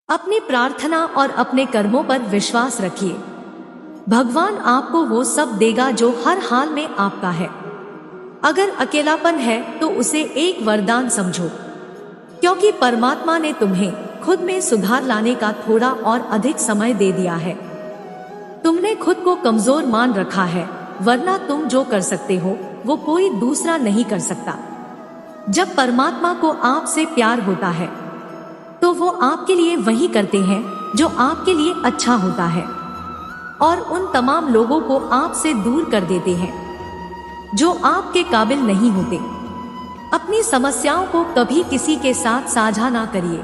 अपनी प्रार्थना और अपने कर्मों पर विश्वास रखिए। भगवान आपको वो सब देगा जो हर हाल में आपका है। अगर अकेलापन है तो उसे एक वरदान समझो, क्योंकि परमात्मा ने तुम्हें खुद में सुधार लाने का थोड़ा और अधिक समय दे दिया है। तुमने खुद को कमजोर मान रखा है, वरना तुम जो कर सकते हो वो कोई दूसरा नहीं कर सकता। जब परमात्मा को आपसे प्यार होता है तो वो आपके लिए वही करते हैं जो आपके लिए अच्छा होता है, और उन तमाम लोगों को आपसे दूर कर देते हैं जो आपके काबिल नहीं होते। अपनी समस्याओं को कभी किसी के साथ साझा ना करिए,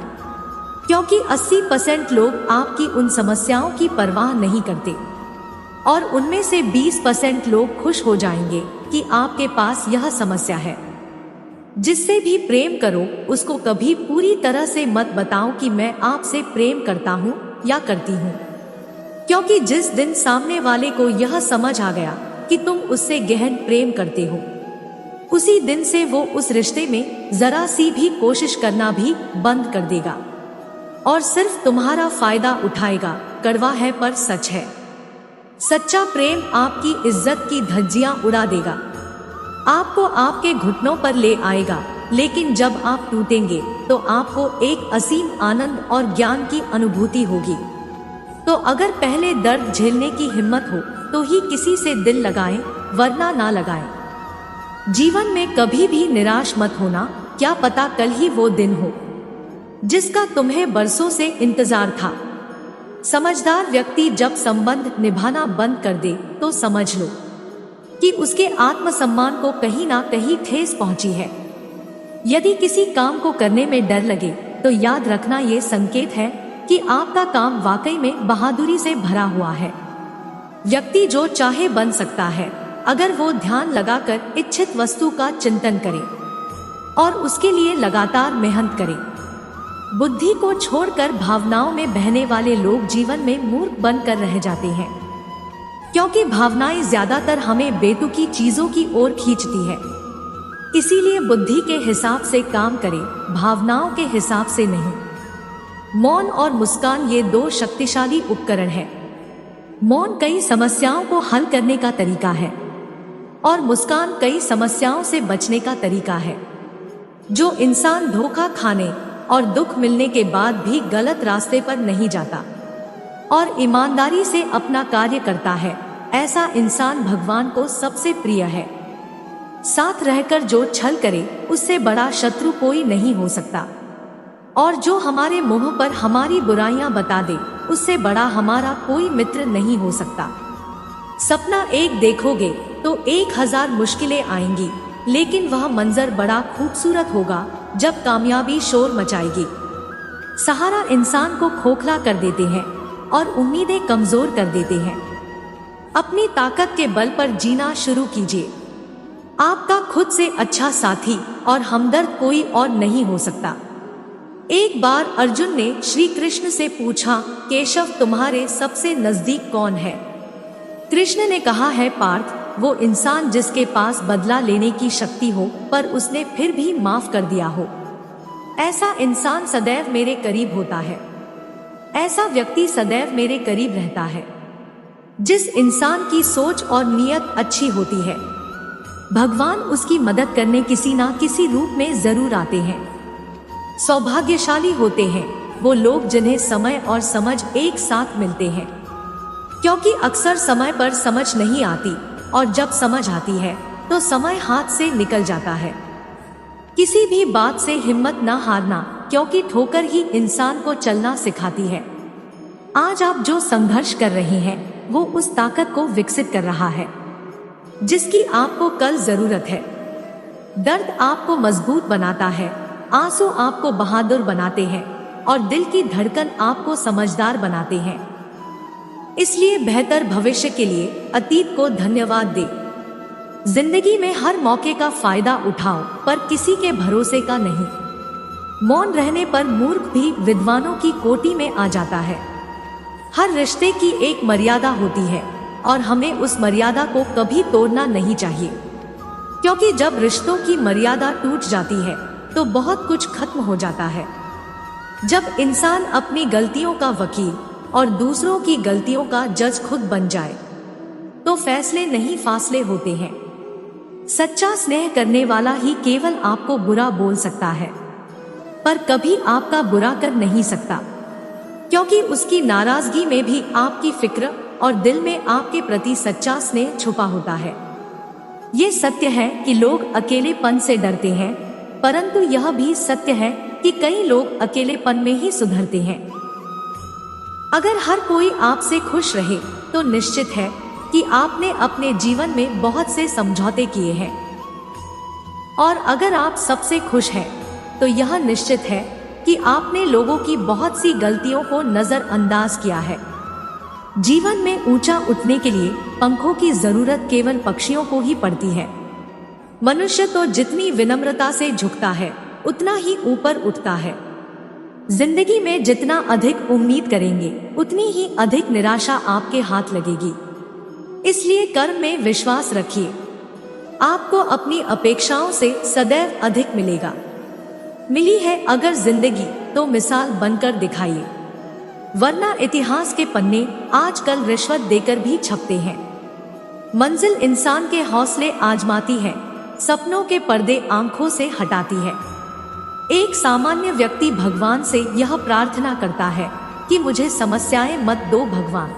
क्योंकि 80% लोग आपकी उन समस्याओं की परवाह नहीं करते, और उनमें से 20% लोग खुश हो जाएंगे कि आपके पास यह समस्या है। जिससे भी प्रेम करो उसको कभी पूरी तरह से मत बताओ कि मैं आपसे प्रेम करता हूँ या करती हूँ, क्योंकि जिस दिन सामने वाले को यह समझ आ गया कि तुम उससे गहन प्रेम करते हो, उसी दिन से वो उस रिश्ते में जरा सी भी कोशिश करना भी बंद कर देगा और सिर्फ तुम्हारा फायदा उठाएगा। कड़वा है पर सच है। सच्चा प्रेम आपकी इज्जत की धज्जियां उड़ा देगा, आपको आपके घुटनों पर ले आएगा, लेकिन जब आप टूटेंगे तो आपको एक असीम आनंद और ज्ञान की अनुभूति होगी। तो अगर पहले दर्द झेलने की हिम्मत हो तो ही किसी से दिल लगाएं, वरना ना लगाएं। जीवन में कभी भी निराश मत होना, क्या पता कल ही वो दिन हो जिसका तुम्हें बरसों से इंतजार था। समझदार व्यक्ति जब संबंध निभाना बंद कर दे तो समझ लो कि उसके आत्मसम्मान को कहीं ना कहीं ठेस पहुंची है। यदि किसी काम को करने में डर लगे तो याद रखना ये संकेत है कि आपका काम वाकई में बहादुरी से भरा हुआ है। व्यक्ति जो चाहे बन सकता है अगर वो ध्यान लगाकर इच्छित वस्तु का चिंतन करे और उसके लिए लगातार मेहनत करे। बुद्धि को छोड़कर भावनाओं में बहने वाले लोग जीवन में मूर्ख बनकर रह जाते हैं, क्योंकि भावनाएं ज्यादातर हमें बेतुकी चीजों की ओर खींचती है। इसीलिए बुद्धि के हिसाब से काम करें, भावनाओं के हिसाब से नहीं। मौन और मुस्कान ये दो शक्तिशाली उपकरण हैं। मौन कई समस्याओं को हल करने का तरीका है और मुस्कान कई समस्याओं से बचने का तरीका है। जो इंसान धोखा खाने और दुख मिलने के बाद भी गलत रास्ते पर नहीं जाता और ईमानदारी से अपना कार्य करता है, ऐसा इंसान भगवान को सबसे प्रिय है। साथ रहकर जो छल करे उससे बड़ा शत्रु कोई नहीं हो सकता, और जो हमारे मुंह पर हमारी बुराइयां बता दे उससे बड़ा हमारा कोई मित्र नहीं हो सकता। सपना एक देखोगे तो 1000 मुश्किलें आएंगी, लेकिन वह मंजर बड़ा खूबसूरत होगा जब कामयाबी शोर मचाएगी। सहारा इंसान को खोखला कर देते हैं और उम्मीदें कमजोर कर देते हैं। अपनी ताकत के बल पर जीना शुरू कीजिए। आपका खुद से अच्छा साथी और हमदर्द कोई और नहीं हो सकता। एक बार अर्जुन ने श्री कृष्ण से पूछा, केशव तुम्हारे सबसे नजदीक कौन है? कृष्ण ने कहा है पार्थ, वो इंसान जिसके पास बदला लेने की शक्ति हो पर उसने फिर भी माफ कर दिया हो। ऐसा इंसान सदैव मेरे करीब होता है। ऐसा व्यक्ति सदैव मेरे करीब रहता है। जिस इंसान की सोच और नीयत अच्छी होती है, भगवान उसकी मदद करने किसी ना किसी रूप में जरूर आते हैं। सौभाग्यशाली होते हैं वो लोग जिन्हें समय और समझ एक साथ मिलते हैं, क्योंकि अक्सर समय पर समझ नहीं आती और जब समझ आती है तो समय हाथ से निकल जाता है। किसी भी बात से हिम्मत ना हारना, क्योंकि ठोकर ही इंसान को चलना सिखाती है। आज आप जो संघर्ष कर रहे हैं वो उस ताकत को विकसित कर रहा है जिसकी आपको कल जरूरत है। दर्द आपको मजबूत बनाता है, आंसू आपको बहादुर बनाते हैं और दिल की धड़कन आपको समझदार बनाते हैं। इसलिए बेहतर भविष्य के लिए अतीत को धन्यवाद दे। जिंदगी में हर मौके का फायदा उठाओ, पर किसी के भरोसे का नहीं। मौन रहने पर मूर्ख भी विद्वानों की कोटि में आ जाता है। हर रिश्ते की एक मर्यादा होती है और हमें उस मर्यादा को कभी तोड़ना नहीं चाहिए, क्योंकि जब रिश्तों की मर्यादा टूट जाती है तो बहुत कुछ खत्म हो जाता है। जब इंसान अपनी गलतियों का वकील और दूसरों की गलतियों का जज खुद बन जाए तो फैसले नहीं फासले होते हैं। सच्चा स्नेह करने वाला ही केवल आपको बुरा बोल सकता है, पर कभी आपका बुरा कर नहीं सकता, क्योंकि उसकी नाराजगी में भी आपकी फिक्र और दिल में आपके प्रति सच्चा स्नेह छुपा होता है। ये सत्य है कि लोग अकेलेपन से डरते हैं, परंतु यह भी सत्य है कि कई लोग अकेलेपन में ही सुधरते हैं। अगर हर कोई आपसे खुश रहे तो निश्चित है कि आपने अपने जीवन में बहुत से समझौते किए हैं, और अगर आप सबसे खुश हैं तो यह निश्चित है कि आपने लोगों की बहुत सी गलतियों को नजरअंदाज किया है। जीवन में ऊंचा उठने के लिए पंखों की जरूरत केवल पक्षियों को ही पड़ती है। मनुष्य तो जितनी विनम्रता से झुकता है उतना ही ऊपर उठता है। जिंदगी में जितना अधिक उम्मीद करेंगे उतनी ही अधिक निराशा आपके हाथ लगेगी। इसलिए कर्म में विश्वास रखिए, आपको अपनी अपेक्षाओं से सदैव अधिक मिलेगा। मिली है अगर जिंदगी तो मिसाल बनकर दिखाइए, वरना इतिहास के पन्ने आजकल रिश्वत देकर भी छपते हैं। मंजिल इंसान के हौसले आजमाती है, सपनों के पर्दे आंखों से हटाती है। एक सामान्य व्यक्ति भगवान से यह प्रार्थना करता है कि मुझे समस्याएं मत दो भगवान,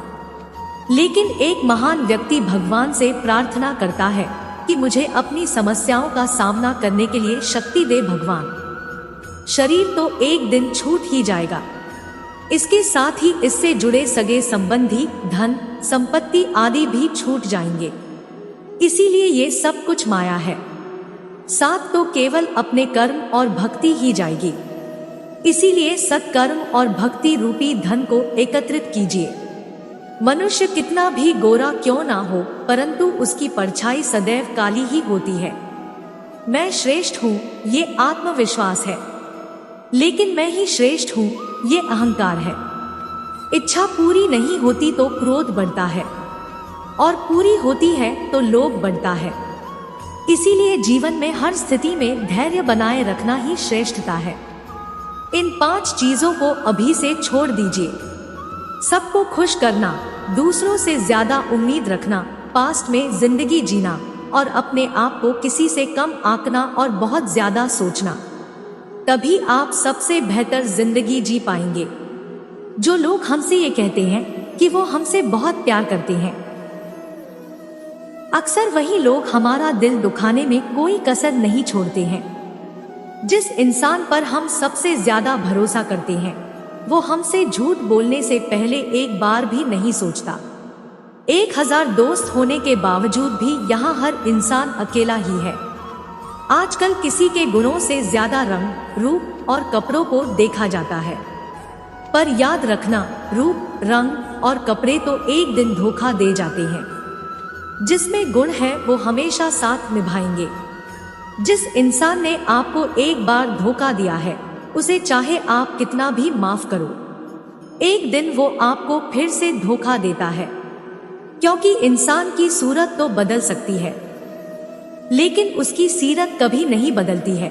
लेकिन एक महान व्यक्ति भगवान से प्रार्थना करता है कि मुझे अपनी समस्याओं का सामना करने के लिए शक्ति दे भगवान। शरीर तो एक दिन छूट ही जाएगा, इसके साथ ही इससे जुड़े सगे संबंधी, धन संपत्ति आदि भी छूट जाएंगे। इसीलिए ये सब कुछ माया है, साथ तो केवल अपने कर्म और भक्ति ही जाएगी। इसीलिए सत्कर्म और भक्ति रूपी धन को एकत्रित कीजिए। मनुष्य कितना भी गोरा क्यों ना हो, परंतु उसकी परछाई सदैव काली ही होती है। मैं श्रेष्ठ हूँ ये आत्मविश्वास है, लेकिन मैं ही श्रेष्ठ हूँ ये अहंकार है। इच्छा पूरी नहीं होती तो क्रोध बढ़ता है, और पूरी होती है तो लोभ बढ़ता है। इसीलिए जीवन में हर स्थिति में धैर्य बनाए रखना ही श्रेष्ठता है। इन 5 चीजों को अभी से छोड़ दीजिए। सबको खुश करना, दूसरों से ज्यादा उम्मीद रखना, पास्ट में जिंदगी जीना और अपने आप को किसी से कम आंकना और बहुत ज्यादा सोचना, तभी आप सबसे बेहतर जिंदगी जी पाएंगे। जो लोग हमसे ये कहते हैं कि वो हमसे बहुत प्यार करते हैं, अक्सर वही लोग हमारा दिल दुखाने में कोई कसर नहीं छोड़ते हैं। जिस इंसान पर हम सबसे ज्यादा भरोसा करते हैं वो हमसे झूठ बोलने से पहले एक बार भी नहीं सोचता। 1000 दोस्त होने के बावजूद भी यहाँ हर इंसान अकेला ही है। आजकल किसी के गुणों से ज्यादा रंग, रूप और कपड़ों को देखा जाता है, पर याद रखना, रूप, रंग और कपड़े तो एक दिन धोखा दे जाते हैं। जिसमें गुण है वो हमेशा साथ निभाएंगे। जिस इंसान ने आपको एक बार धोखा दिया है उसे चाहे आप कितना भी माफ करो, एक दिन वो आपको फिर से धोखा देता है। क्योंकि इंसान की सूरत तो बदल सकती है, लेकिन उसकी सीरत कभी नहीं बदलती है।